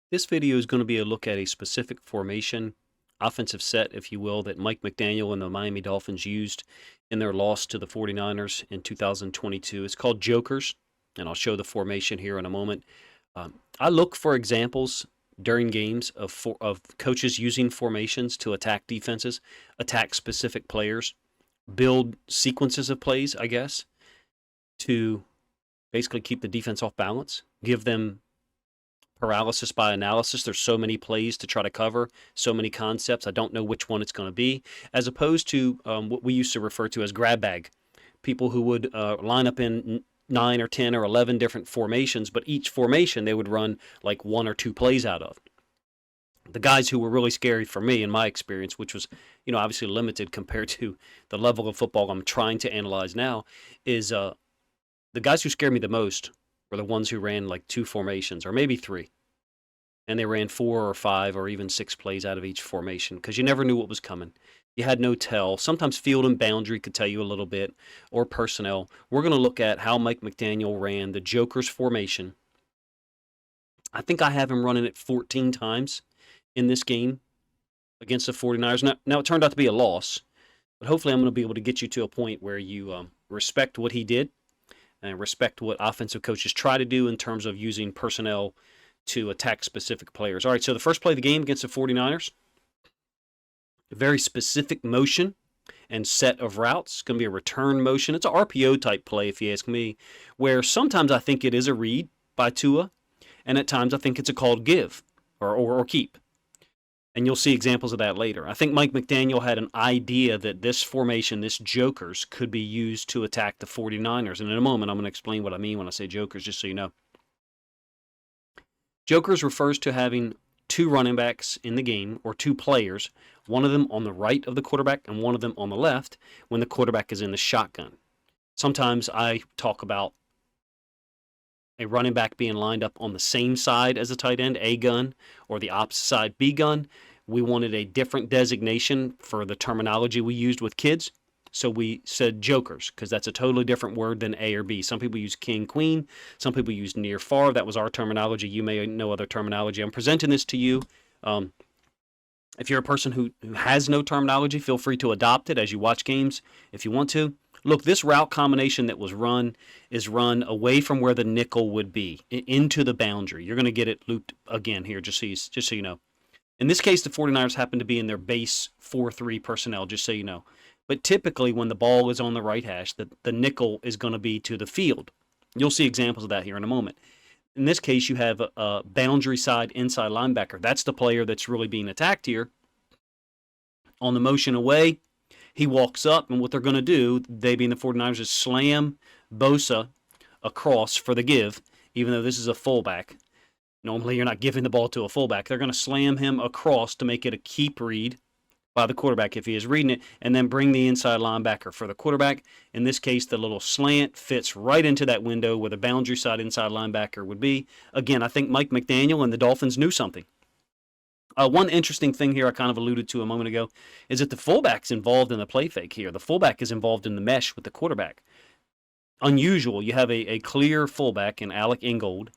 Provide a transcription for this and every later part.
This video is going to be a look at a specific formation, offensive set, if you will, that Mike McDaniel and the Miami Dolphins used in their loss to the 49ers in 2022. It's called Jokers, and I'll show the formation here in a moment. I look for examples during games of coaches using formations to attack defenses, attack specific players, build sequences of plays, I guess, to basically keep the defense off balance, give them paralysis by analysis. There's so many plays to try to cover, so many concepts. I don't know which one it's going to be, as opposed to what we used to refer to as grab bag. People who would line up in 9 or 10 or 11 different formations, but each formation they would run like 1 or 2 plays out of. The guys who were really scary for me in my experience, which was, obviously limited compared to the level of football I'm trying to analyze now, is the guys who scared me the most were the ones who ran like 2 formations or maybe 3. And they ran 4 or 5 or even 6 plays out of each formation because you never knew what was coming. You had no tell. Sometimes field and boundary could tell you a little bit, or personnel. We're going to look at how Mike McDaniel ran the Jokers formation. I think I have him running it 14 times in this game against the 49ers. Now it turned out to be a loss, but hopefully I'm going to be able to get you to a point where you respect what he did and respect what offensive coaches try to do in terms of using personnel to attack specific players. All right, so the first play of the game against the 49ers, a very specific motion and set of routes. It's going to be a return motion. It's an RPO type play, if you ask me, where sometimes I think it is a read by Tua, and at times I think it's a called give or keep. And you'll see examples of that later. I think Mike McDaniel had an idea that this formation, this Jokers, could be used to attack the 49ers. And in a moment, I'm going to explain what I mean when I say Jokers, just so you know. Jokers refers to having 2 running backs in the game, or 2 players, one of them on the right of the quarterback and one of them on the left when the quarterback is in the shotgun. Sometimes I talk about a running back being lined up on the same side as a tight end, A gun, or the opposite side, B gun. We wanted a different designation for the terminology we used with kids. So we said Jokers, because that's a totally different word than A or B. Some people use king, queen. Some people use near, far. That was our terminology. You may know other terminology. I'm presenting this to you. If you're a person who has no terminology, feel free to adopt it as you watch games if you want to. Look, this route combination that was run is run away from where the nickel would be, into the boundary. You're going to get it looped again here, just so you know. In this case, the 49ers happen to be in their base 4-3 personnel, just so you know. But typically, when the ball is on the right hash, the nickel is going to be to the field. You'll see examples of that here in a moment. In this case, you have a boundary side inside linebacker. That's the player that's really being attacked here. On the motion away, he walks up, and what they're going to do, they being the 49ers, is slam Bosa across for the give, even though this is a fullback. Normally, you're not giving the ball to a fullback. They're going to slam him across to make it a keep read by the quarterback if he is reading it, and then bring the inside linebacker for the quarterback. In this case, the little slant fits right into that window where the boundary side inside linebacker would be. Again, I think Mike McDaniel and the Dolphins knew something. One interesting thing here I kind of alluded to a moment ago is that the fullback's involved in the play fake here. The fullback is involved in the mesh with the quarterback. Unusual. You have a clear fullback in Alec Ingold.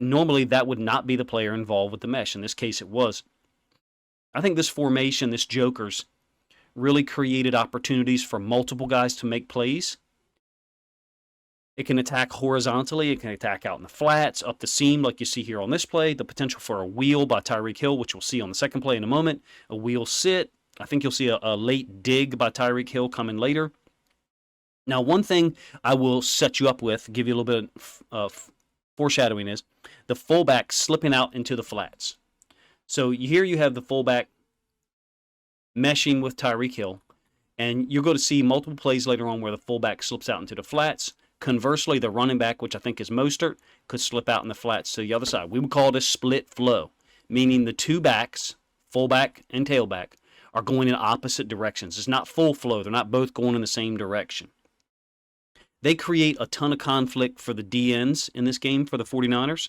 Normally, that would not be the player involved with the mesh. In this case, it was. I think this formation, this Jokers, really created opportunities for multiple guys to make plays. It can attack horizontally. It can attack out in the flats, up the seam like you see here on this play. The potential for a wheel by Tyreek Hill, which we'll see on the second play in a moment. A wheel sit. I think you'll see a late dig by Tyreek Hill coming later. Now, one thing I will set you up with, give you a little bit of foreshadowing, is the fullback slipping out into the flats. So here you have the fullback meshing with Tyreek Hill, and you're going to see multiple plays later on where the fullback slips out into the flats. Conversely, the running back, which I think is Mostert, could slip out in the flats to the other side. We would call it a split flow, meaning the 2 backs, fullback and tailback, are going in opposite directions. It's not full flow. They're not both going in the same direction. They create a ton of conflict for the DNs in this game for the 49ers.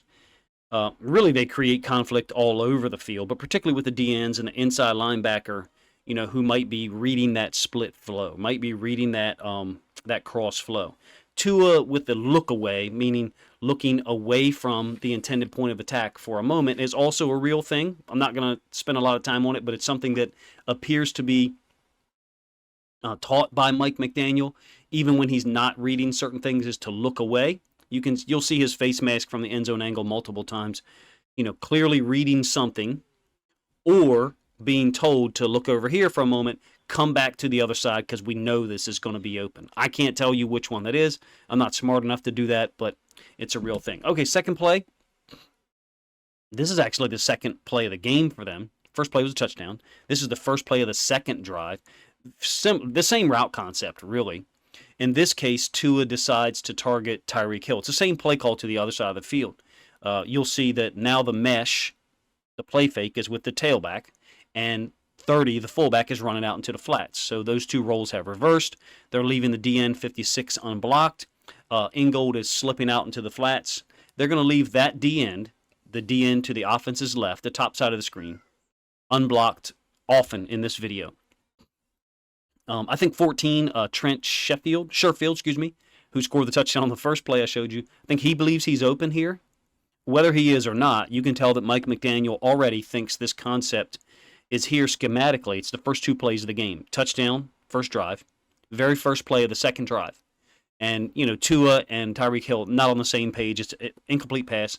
Really, they create conflict all over the field, but particularly with the DNs and the inside linebacker, who might be reading that split flow, might be reading that cross flow. Tua with the look away, meaning looking away from the intended point of attack for a moment, is also a real thing. I'm not going to spend a lot of time on it, but it's something that appears to be taught by Mike McDaniel, even when he's not reading certain things, is to look away. You'll see his face mask from the end zone angle multiple times, clearly reading something, or being told to look over here for a moment, come back to the other side because we know this is going to be open. I can't tell you which one that is. I'm not smart enough to do that, but it's a real thing. Okay, second play. This is actually the second play of the game for them. First play was a touchdown. This is the first play of the second drive. The same route concept, really. In this case, Tua decides to target Tyreek Hill. It's the same play call to the other side of the field. You'll see that now the mesh, the play fake, is with the tailback, and 30, the fullback, is running out into the flats. So those two roles have reversed. They're leaving the DN 56 unblocked. Ingold is slipping out into the flats. They're going to leave that DN, the DN to the offense's left, the top side of the screen, unblocked often in this video. I think 14, Trent Sherfield, who scored the touchdown on the first play I showed you. I think he believes he's open here. Whether he is or not, you can tell that Mike McDaniel already thinks this concept is here schematically. It's the first two plays of the game. Touchdown, first drive. Very first play of the second drive. And, Tua and Tyreek Hill not on the same page. It's an incomplete pass.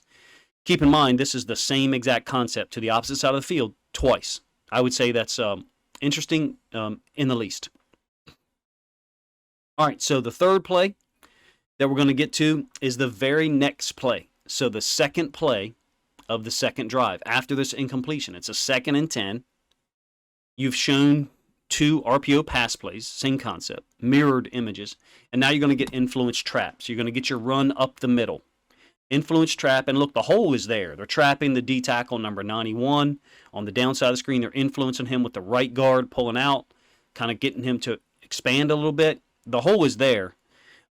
Keep in mind, this is the same exact concept to the opposite side of the field twice. I would say that's interesting in the least. All right, so the third play that we're going to get to is the very next play. So the second play of the second drive after this incompletion. It's a 2nd and 10. You've shown two RPO pass plays, same concept, mirrored images, and now you're going to get influence traps. You're going to get your run up the middle. Influence trap, and look, the hole is there. They're trapping the D tackle number 91 on the downside of the screen. They're influencing him with the right guard pulling out, kind of getting him to expand a little bit. The hole is there.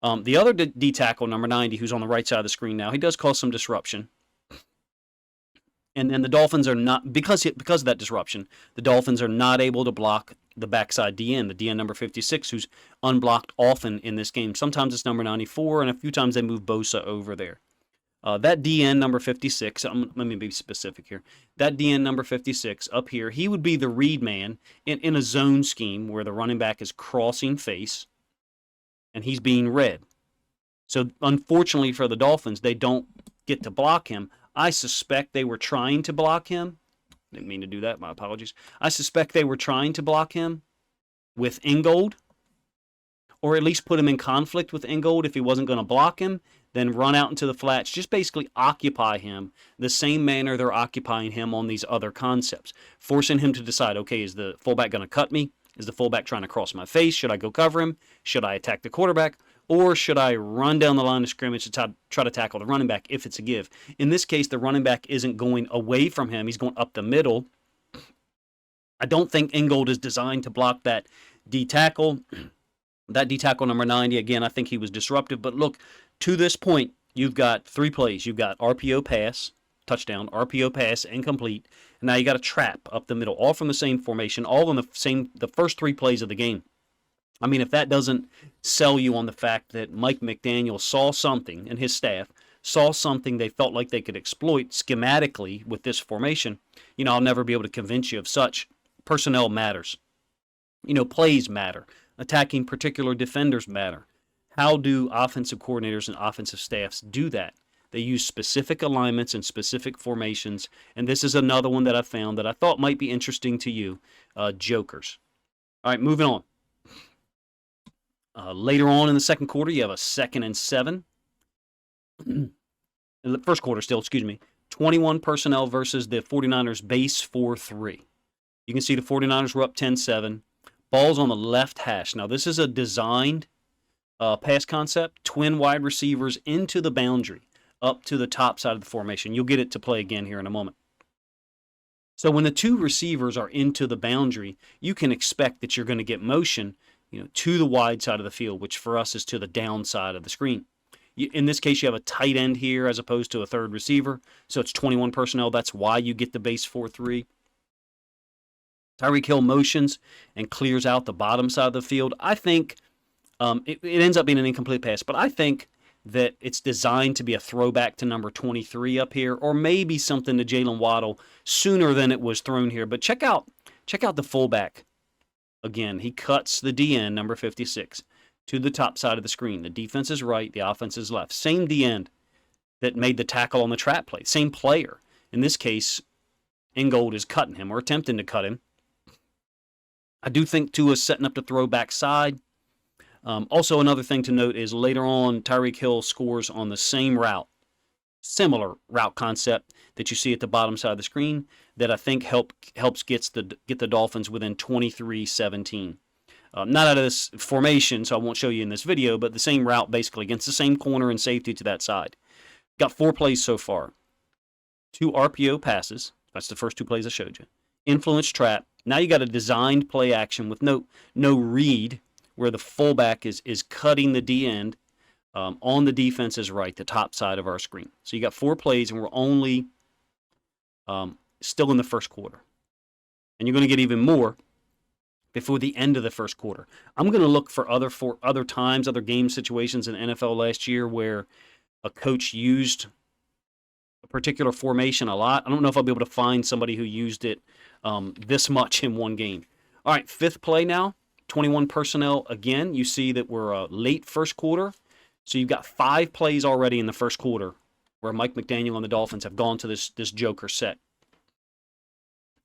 The other D tackle, number 90, who's on the right side of the screen now, he does cause some disruption. And then the Dolphins are not, because of that disruption, the Dolphins are not able to block the backside DN, the DN number 56, who's unblocked often in this game. Sometimes it's number 94, and a few times they move Bosa over there. That DN number 56, let me be specific here. That DN number 56 up here, he would be the read man in a zone scheme where the running back is crossing face and he's being read. So unfortunately for the Dolphins, they don't get to block him. I suspect they were trying to block him. Didn't mean to do that, my apologies. I suspect they were trying to block him with Ingold, or at least put him in conflict with Ingold if he wasn't going to block him, then run out into the flats, just basically occupy him the same manner they're occupying him on these other concepts, forcing him to decide, okay, is the fullback going to cut me? Is the fullback trying to cross my face? Should I go cover him? Should I attack the quarterback? Or should I run down the line of scrimmage to try to tackle the running back if it's a give? In this case, the running back isn't going away from him. He's going up the middle. I don't think Ingold is designed to block that D tackle. That D tackle number 90, again, I think he was disruptive. But look, to this point, you've got three plays. You've got RPO pass, touchdown, RPO pass, incomplete. And now you got a trap up the middle, all from the same formation, all in the first three plays of the game. I mean, if that doesn't sell you on the fact that Mike McDaniel saw something, and his staff saw something they felt like they could exploit schematically with this formation, I'll never be able to convince you of such. Personnel matters. Plays matter. Attacking particular defenders matter. How do offensive coordinators and offensive staffs do that? They use specific alignments and specific formations, and this is another one that I found that I thought might be interesting to you, jokers. All right, moving on. Later on in the second quarter, you have a 2nd and 7. In the first quarter still, 21 personnel versus the 49ers base 4-3. You can see the 49ers were up 10-7. Ball's on the left hash. Now, this is a designed pass concept. Twin wide receivers into the boundary, up to the top side of the formation. You'll get it to play again here in a moment. So when the two receivers are into the boundary, you can expect that you're going to get motion to the wide side of the field, which for us is to the downside of the screen. In this case, you have a tight end here as opposed to a third receiver, so it's 21 personnel. That's why you get the base 4-3. Tyreek Hill motions and clears out the bottom side of the field. I think It ends up being an incomplete pass, but I think that it's designed to be a throwback to number 23 up here, or maybe something to Jalen Waddle sooner than it was thrown here. But check out the fullback. Again, he cuts the DN, number 56, to the top side of the screen. The defense is right, the offense is left. Same DN that made the tackle on the trap play. Same player. In this case, Ingold is cutting him or attempting to cut him. I do think Tua's setting up the throw backside. Also, another thing to note is later on, Tyreek Hill scores on the same route, similar route concept that you see at the bottom side of the screen that I think helps get the Dolphins within 23-17. Not out of this formation, so I won't show you in this video, but the same route basically against the same corner and safety to that side. Got 4 plays so far. 2 RPO passes. That's the first 2 plays I showed you. Influence trap. Now you got a designed play action with no read, where the fullback is cutting the D end on the defense's right, the top side of our screen. So you got 4 plays, and we're only still in the first quarter. And you're going to get even more before the end of the first quarter. I'm going to look for other times, other game situations in NFL last year where a coach used a particular formation a lot. I don't know if I'll be able to find somebody who used it this much in one game. All right, 5th play now. 21 personnel again. You see that we're late first quarter. So you've got 5 plays already in the first quarter where Mike McDaniel and the Dolphins have gone to this joker set.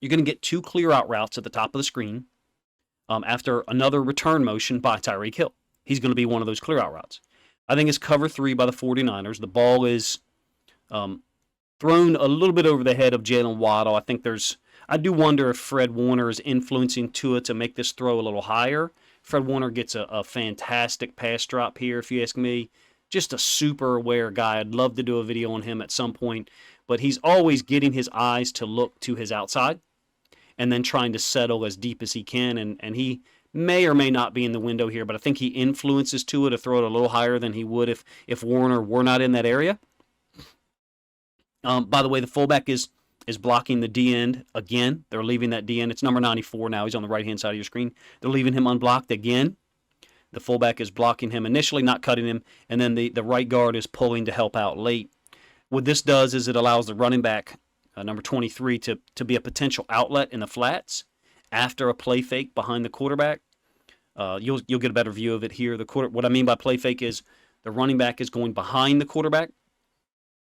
You're going to get 2 clear out routes at the top of the screen after another return motion by Tyreek Hill. He's going to be one of those clear out routes. I think it's cover 3 by the 49ers. The ball is thrown a little bit over the head of Jalen Waddle. I do wonder if Fred Warner is influencing Tua to make this throw a little higher. Fred Warner gets a fantastic pass drop here, if you ask me. Just a super aware guy. I'd love to do a video on him at some point. But he's always getting his eyes to look to his outside and then trying to settle as deep as he can. And he may or may not be in the window here, but I think he influences Tua to throw it a little higher than he would if Warner were not in that area. By the way, the fullback is blocking the D end again. They're leaving that D end. It's number 94 now. He's on the right-hand side of your screen. They're leaving him unblocked again. The fullback is blocking him initially, not cutting him, and then the right guard is pulling to help out late. What this does is it allows the running back, number 23, to be a potential outlet in the flats after a play fake behind the quarterback. You'll get a better view of it here. What I mean by play fake is the running back is going behind the quarterback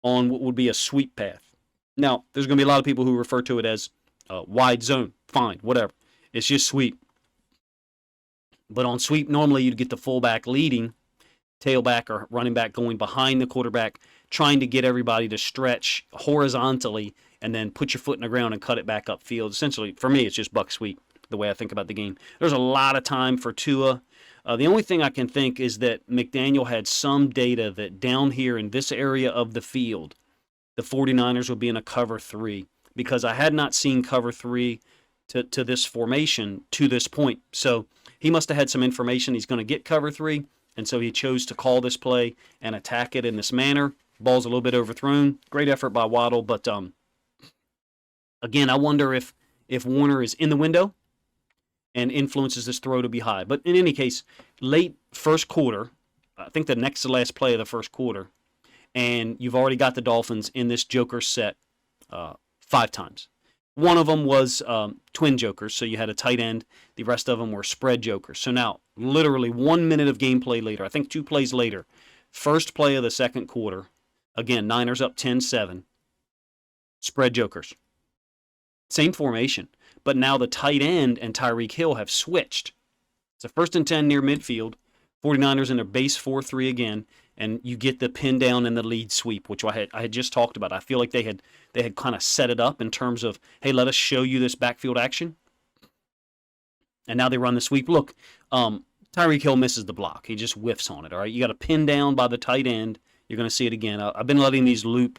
on what would be a sweep path. Now, there's going to be a lot of people who refer to it as wide zone. Fine, whatever. It's just sweep. But on sweep, normally you'd get the fullback leading, tailback or running back going behind the quarterback, trying to get everybody to stretch horizontally and then put your foot in the ground and cut it back upfield. Essentially, for me, it's just buck sweep, the way I think about the game. There's a lot of time for Tua. The only thing I can think is that McDaniel had some data that down here in this area of the field, the 49ers would be in a cover 3, because I had not seen cover 3 to this formation to this point. So he must have had some information he's going to get cover 3, and so he chose to call this play and attack it in this manner. Ball's a little bit overthrown. Great effort by Waddle, but again, I wonder if Warner is in the window and influences this throw to be high. But in any case, late first quarter, I think the next to last play of the first quarter, and you've already got the Dolphins in this joker set 5 times. One of them was twin jokers, so you had a tight end. The rest of them were spread jokers. So now, literally 1 minute of gameplay later, I think 2 plays later, first play of the second quarter, again, Niners up 10-7, spread jokers. Same formation, but now the tight end and Tyreek Hill have switched. It's a 1st and 10 near midfield, 49ers in their base 4-3 again, and you get the pin down and the lead sweep, which I had just talked about. I feel like they had kind of set it up in terms of, hey, let us show you this backfield action. And now they run the sweep. Look, Tyreek Hill misses the block. He just whiffs on it, all right? You got a pin down by the tight end. You're going to see it again. I've been letting these loop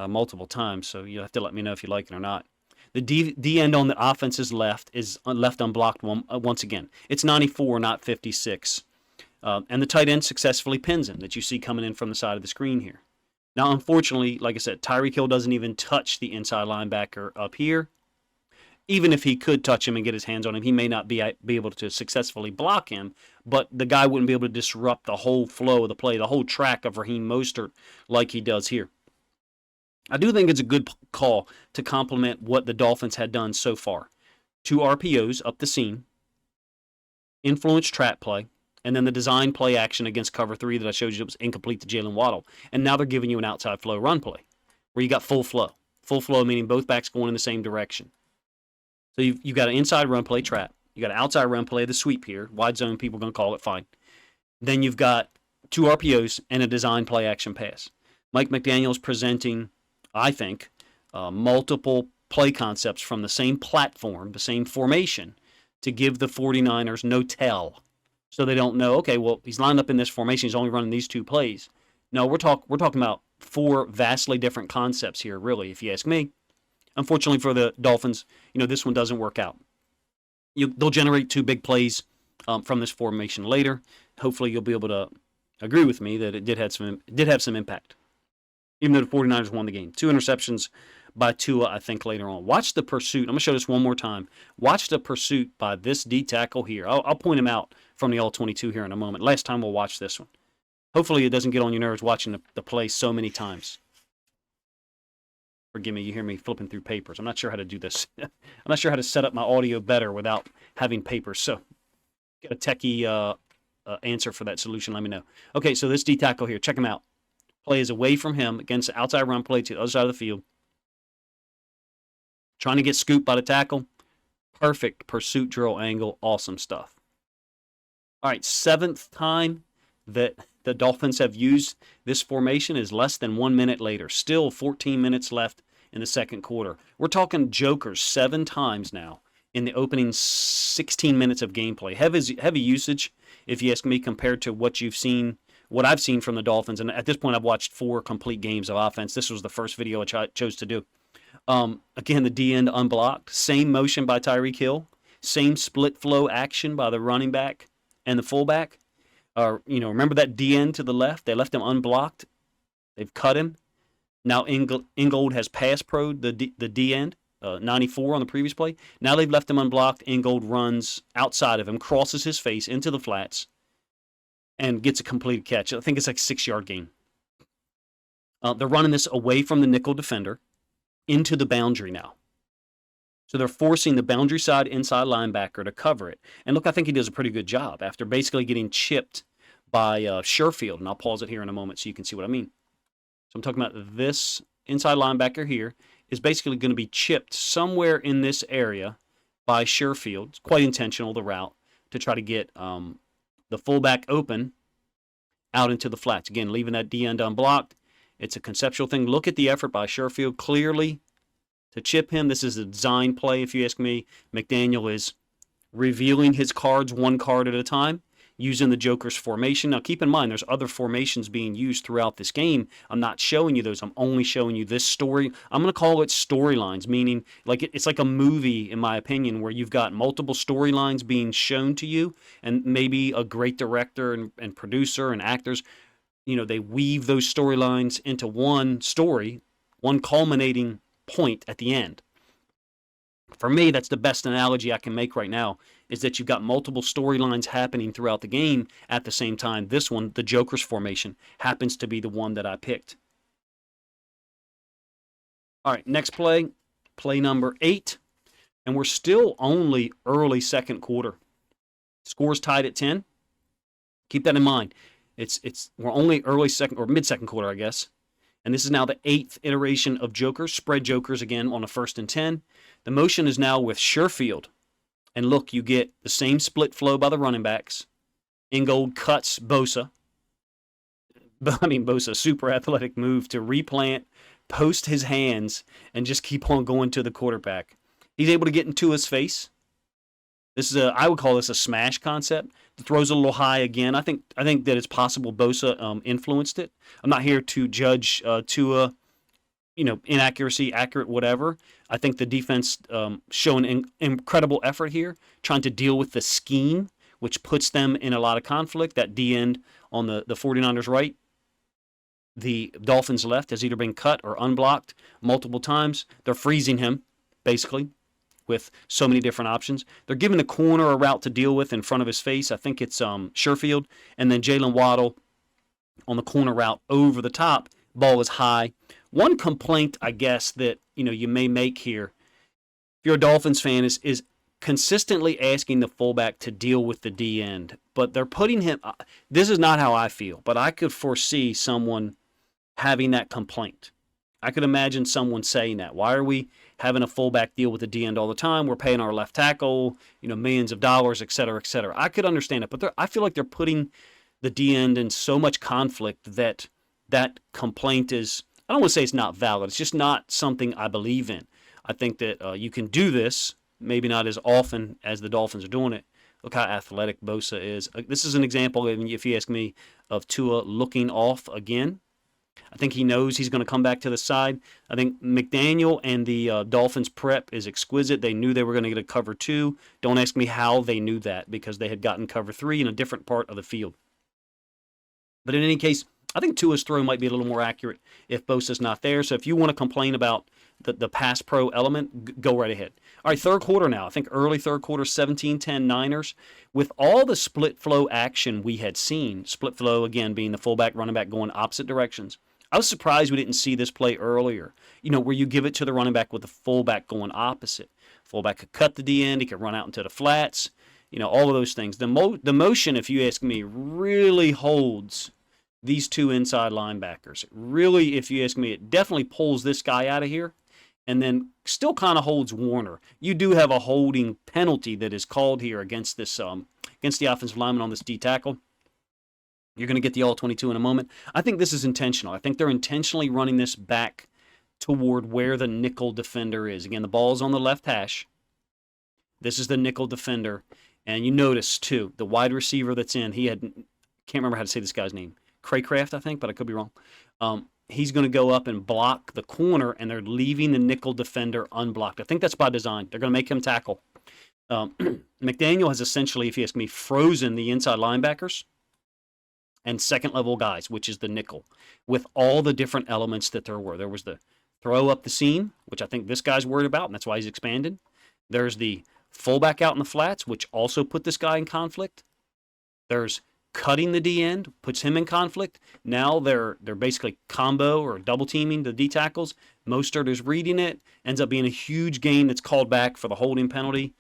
multiple times, so you'll have to let me know if you like it or not. The D end on the offense's left is left unblocked once again. It's 94, not 56. And the tight end successfully pins him, that you see coming in from the side of the screen here. Now, unfortunately, like I said, Tyreek Hill doesn't even touch the inside linebacker up here. even if he could touch him and get his hands on him, he may not be able to successfully block him, but the guy wouldn't be able to disrupt the whole flow of the play, the whole track of Raheem Mostert like he does here. I do think it's a good call to complement what the Dolphins had done so far. 2 RPOs up the seam, influence trap play, and then the design play action against cover 3 that I showed you that was incomplete to Jalen Waddle. And now they're giving you an outside flow run play where you got full flow. Full flow meaning both backs going in the same direction. So you've got an inside run play trap. You got an outside run play, the sweep here. Wide zone, people are going to call it, fine. Then you've got 2 RPOs and a design play action pass. Mike McDaniel's presenting, I think, multiple play concepts from the same platform, the same formation, to give the 49ers no tell. So they don't know, okay, well, he's lined up in this formation. He's only running these 2 plays. No, we're talking about 4 vastly different concepts here, really, if you ask me. Unfortunately for the Dolphins, this one doesn't work out. They'll generate 2 big plays from this formation later. Hopefully you'll be able to agree with me that it did have some impact, even though the 49ers won the game. 2 interceptions by Tua, I think, later on. Watch the pursuit. I'm going to show this one more time. Watch the pursuit by this D tackle here. I'll point him out from the All-22 here in a moment. Last time we'll watch this one. Hopefully it doesn't get on your nerves watching the play so many times. Forgive me, you hear me flipping through papers. I'm not sure how to do this. I'm not sure how to set up my audio better without having papers. So, get a techie answer for that solution, let me know. Okay, so this D tackle here, check him out. Play is away from him against the outside run play to the other side of the field. Trying to get scooped by the tackle. Perfect pursuit drill angle. Awesome stuff. All right, 7th time that the Dolphins have used this formation is less than 1 minute later. Still 14 minutes left in the second quarter. We're talking jokers 7 times now in the opening 16 minutes of gameplay. Heavy usage, if you ask me, compared to what I've seen from the Dolphins. And at this point, I've watched 4 complete games of offense. This was the first video I chose to do. Again, the D end unblocked. Same motion by Tyreek Hill. Same split flow action by the running back and the fullback. Remember that D end to the left? They left him unblocked. They've cut him. Now Ingold has pass pro'd the D end, 94 on the previous play. Now they've left him unblocked. Ingold runs outside of him, crosses his face into the flats, and gets a completed catch. I think it's like 6-yard gain. They're running this away from the nickel defender into the boundary now. So they're forcing the boundary side inside linebacker to cover it. And look, I think he does a pretty good job after basically getting chipped by Sherfield. And I'll pause it here in a moment so you can see what I mean. So I'm talking about this inside linebacker here is basically going to be chipped somewhere in this area by Sherfield. It's quite intentional, the route, to try to get the fullback open out into the flats. Again, leaving that D end unblocked. It's a conceptual thing. Look at the effort by Sherfield clearly to chip him. This is a design play, if you ask me. McDaniel is revealing his cards 1 card at a time, using the Joker's formation. Now, keep in mind, there's other formations being used throughout this game. I'm not showing you those. I'm only showing you this story. I'm going to call it storylines, meaning it's like a movie, in my opinion, where you've got multiple storylines being shown to you, and maybe a great director and producer and actors, they weave those storylines into one story, one culminating point at the end. For me, that's the best analogy I can make right now, is that you've got multiple storylines happening throughout the game at the same time. This one, the Joker's formation, happens to be the one that I picked. All right, next play number 8, and we're still only early second quarter. Score's tied at 10. Keep that in mind. We're only early second or mid-second quarter, I guess. And this is now the 8th iteration of Jokers, spread Jokers again on a 1st and 10. The motion is now with Sherfield. And look, you get the same split flow by the running backs. Ingold cuts Bosa. Bosa, super athletic move to replant, post his hands, and just keep on going to the quarterback. He's able to get into his face. I would call this a smash concept. The throw's a little high again. I think that it's possible Bosa influenced it. I'm not here to judge Tua, inaccuracy, accurate, whatever. I think the defense showing incredible effort here, trying to deal with the scheme, which puts them in a lot of conflict. That D end on the 49ers right, the Dolphins left has either been cut or unblocked multiple times. They're freezing him, basically, with so many different options. They're giving the corner a route to deal with in front of his face. I think it's Sherfield, and then Jalen Waddle on the corner route over the top. Ball is high. One complaint, I guess, that you may make here, if you're a Dolphins fan, is consistently asking the fullback to deal with the D end, but they're putting him. This is not how I feel, but I could foresee someone having that complaint. I could imagine someone saying that. Why are we having a fullback deal with the D end all the time? We're paying our left tackle, millions of dollars, et cetera, et cetera. I could understand it, but I feel like they're putting the D end in so much conflict that complaint is, I don't want to say it's not valid. It's just not something I believe in. I think that you can do this, maybe not as often as the Dolphins are doing it. Look how athletic Bosa is. This is an example, if you ask me, of Tua looking off again. I think he knows he's going to come back to the side. I think McDaniel and the Dolphins prep is exquisite. They knew they were going to get a cover 2. Don't ask me how they knew that, because they had gotten cover 3 in a different part of the field. But in any case, I think Tua's throw might be a little more accurate if Bosa's not there. So if you want to complain about the pass pro element, go right ahead. All right, third quarter now. I think early third quarter, 17-10 Niners. With all the split flow action we had seen, split flow again being the fullback, running back going opposite directions, I was surprised we didn't see this play earlier, where you give it to the running back with the fullback going opposite. Fullback could cut the D end, he could run out into the flats, all of those things. The motion, if you ask me, really holds these two inside linebackers. Really, if you ask me, it definitely pulls this guy out of here and then still kind of holds Warner. You do have a holding penalty that is called here against this against the offensive lineman on this D tackle. You're going to get the all-22 in a moment. I think this is intentional. I think they're intentionally running this back toward where the nickel defender is. Again, the ball's on the left hash. This is the nickel defender. And you notice, too, the wide receiver that's in, can't remember how to say this guy's name. Craycraft, I think, but I could be wrong. He's going to go up and block the corner, and they're leaving the nickel defender unblocked. I think that's by design. They're going to make him tackle. McDaniel has essentially, if you ask me, frozen the inside linebackers and second-level guys, which is the nickel, with all the different elements that there were. There was the throw up the seam, which I think this guy's worried about, and that's why he's expanded. There's the fullback out in the flats, which also put this guy in conflict. There's cutting the D end, puts him in conflict. Now they're basically combo or double teaming the D tackles. Mostert is reading it. Ends up being a huge gain that's called back for the holding penalty.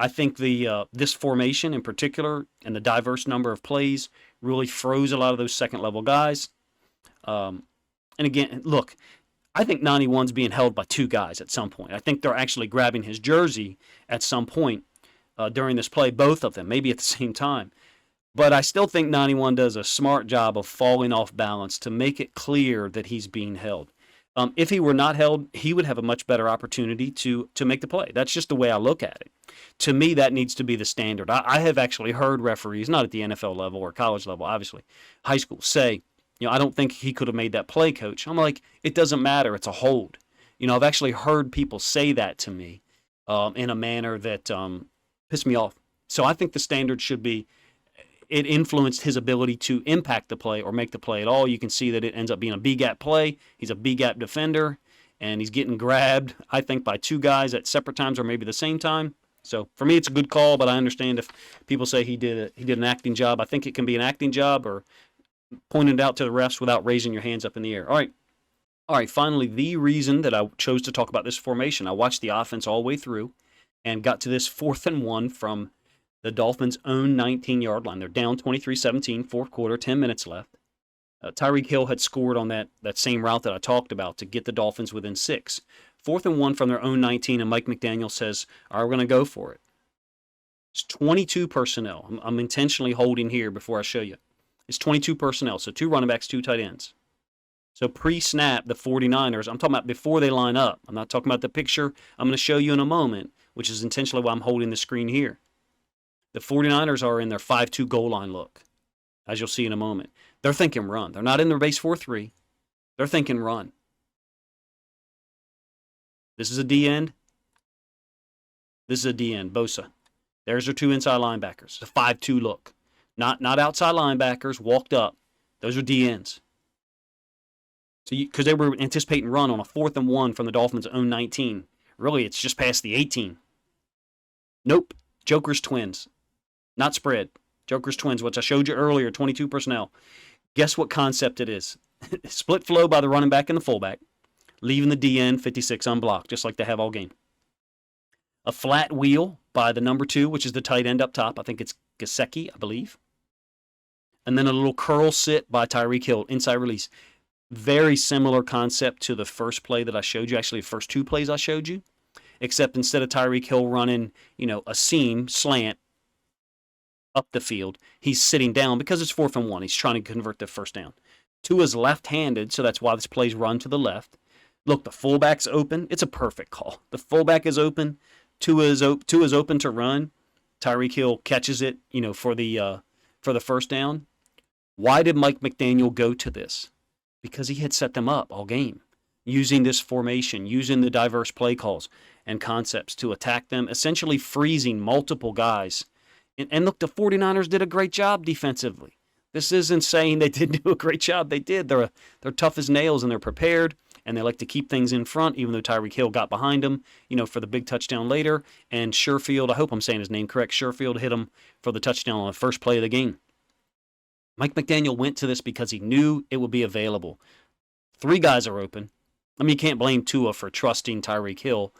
I think this formation in particular and the diverse number of plays really froze a lot of those second-level guys. And again, look, I think 91's being held by two guys at some point. I think they're actually grabbing his jersey at some point during this play, both of them, maybe at the same time. But I still think 91 does a smart job of falling off balance to make it clear that he's being held. If he were not held, he would have a much better opportunity to make the play. That's just the way I look at it. To me, that needs to be the standard. I have actually heard referees, not at the NFL level or college level, obviously, high school, say, I don't think he could have made that play, coach. I'm like, it doesn't matter. It's a hold. I've actually heard people say that to me in a manner that pissed me off. So I think the standard should be, it influenced his ability to impact the play or make the play at all. You can see that it ends up being a B-gap play. He's a B-gap defender, and he's getting grabbed, I think, by two guys at separate times or maybe the same time. So for me, it's a good call, but I understand if people say he did an acting job. I think it can be an acting job or pointing it out to the refs without raising your hands up in the air. All right. Finally, the reason that I chose to talk about this formation, I watched the offense all the way through and got to this 4th and 1 from the Dolphins' own 19-yard line. They're down 23-17, fourth quarter, 10 minutes left. Tyreek Hill had scored on that same route that I talked about to get the Dolphins within 6. 4th and 1 from their own 19, and Mike McDaniel says, all right, we're going to go for it. It's 22 personnel. I'm intentionally holding here before I show you. It's 22 personnel, so 2 running backs, 2 tight ends. So pre-snap, the 49ers, I'm talking about before they line up. I'm not talking about the picture I'm going to show you in a moment, which is intentionally why I'm holding the screen here. The 49ers are in their 5-2 goal line look, as you'll see in a moment. They're thinking run. They're not in their base 4-3. They're thinking run. This is a D end. This is a D end, Bosa. There's their 2 inside linebackers. It's a 5-2 look. Not outside linebackers, walked up. Those are D ends. So because they were anticipating run on a 4th and 1 from the Dolphins' own 19. Really, it's just past the 18. Nope. Joker's twins. Not spread. Joker's twins, which I showed you earlier, 22 personnel. Guess what concept it is? Split flow by the running back and the fullback, leaving the DN 56 unblocked, just like they have all game. A flat wheel by the number 2, which is the tight end up top. I think it's Gesicki, I believe. And then a little curl sit by Tyreek Hill, inside release. Very similar concept to the first play that I showed you, actually the first 2 plays I showed you, except instead of Tyreek Hill running, a seam, slant, up the field, he's sitting down because it's 4th and 1. He's trying to convert the first down. Tua's left-handed, so that's why this play's run to the left. Look, the fullback's open. It's a perfect call. The fullback is open. Tua's open to run. Tyreek Hill catches it, for the first down. Why did Mike McDaniel go to this? Because he had set them up all game, using this formation, using the diverse play calls and concepts to attack them, essentially freezing multiple guys. And look, the 49ers did a great job defensively. This isn't saying they didn't do a great job. They did. They're tough as nails, and they're prepared, and they like to keep things in front, even though Tyreek Hill got behind him, for the big touchdown later. And Sherfield, I hope I'm saying his name correct, Sherfield hit him for the touchdown on the first play of the game. Mike McDaniel went to this because he knew it would be available. 3 guys are open. I mean, you can't blame Tua for trusting Tyreek Hill.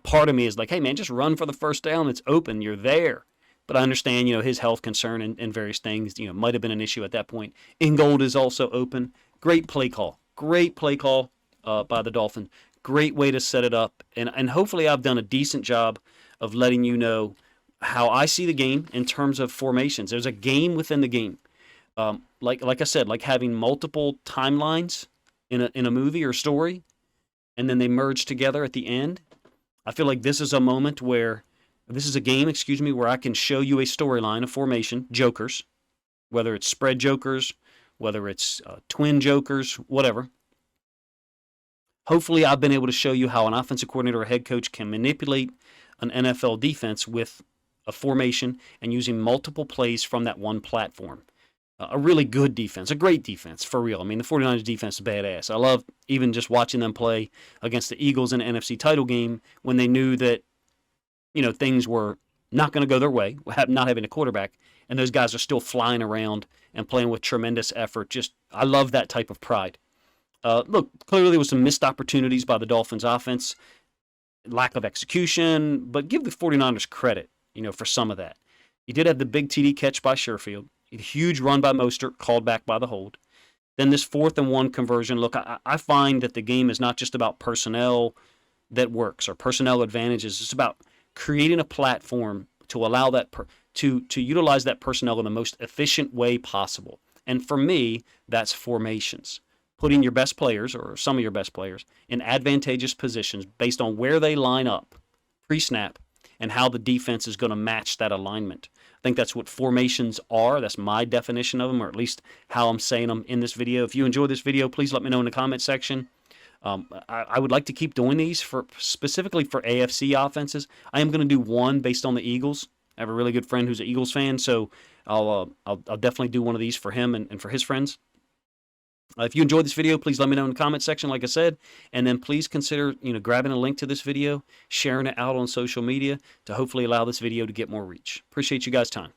Part of me is like, hey, man, just run for the first down. It's open. You're there. But I understand, his health concern and various things, might have been an issue at that point. Ingold is also open. Great play call. Great play call by the Dolphins. Great way to set it up. And hopefully I've done a decent job of letting you know how I see the game in terms of formations. There's a game within the game. Like I said, like having multiple timelines in a movie or story, and then they merge together at the end. I feel like this is a moment where this is a game, where I can show you a storyline, a formation, jokers, whether it's spread jokers, whether it's twin jokers, whatever. Hopefully, I've been able to show you how an offensive coordinator or head coach can manipulate an NFL defense with a formation and using multiple plays from that one platform. A really good defense, a great defense, for real. I mean, the 49ers defense is badass. I love even just watching them play against the Eagles in an NFC title game when they knew that things were not going to go their way, not having a quarterback, and those guys are still flying around and playing with tremendous effort. I love that type of pride. Look, clearly there was some missed opportunities by the Dolphins offense, lack of execution, but give the 49ers credit, for some of that. You did have the big TD catch by Sherfield, a huge run by Mostert, called back by the hold. Then this 4th and 1 conversion. Look, I find that the game is not just about personnel that works or personnel advantages. It's about creating a platform to allow that to utilize that personnel in the most efficient way possible. And for me, that's formations. Putting your best players, or some of your best players, in advantageous positions based on where they line up pre-snap and how the defense is going to match that alignment. I think that's what formations are. That's my definition of them, or at least how I'm saying them in this video. If you enjoy this video, please let me know in the comment section. I would like to keep doing these specifically for AFC offenses. I am going to do one based on the Eagles. I have a really good friend who's an Eagles fan, so I'll definitely do one of these for him and for his friends. If you enjoyed this video, please let me know in the comment section, like I said, and then please consider grabbing a link to this video, sharing it out on social media to hopefully allow this video to get more reach. Appreciate you guys' time.